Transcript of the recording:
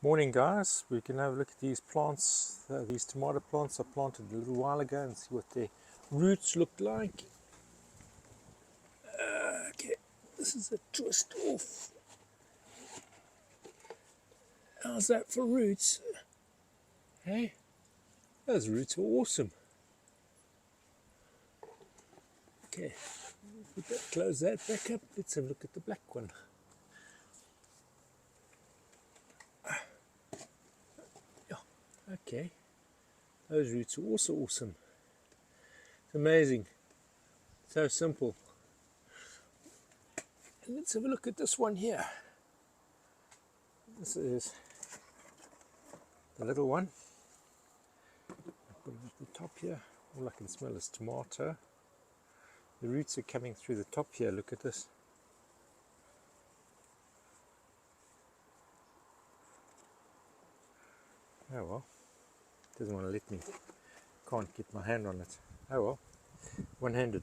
Morning guys, we can have a look at these plants. These tomato plants I planted a little while ago and see what their roots look like. Okay, this is a twist off. How's that for roots? Hey, those roots are awesome. Okay, close that back up. Let's have a look at the black one. Yeah, okay, those roots are also awesome. It's amazing, so simple. And let's have a look at this one here. This is the little one. I'll put it at the top here. All I can smell is tomato. The roots are coming through the top here. Look at this. Oh well. Doesn't want to let me. Can't get my hand on it. Oh well. One-handed.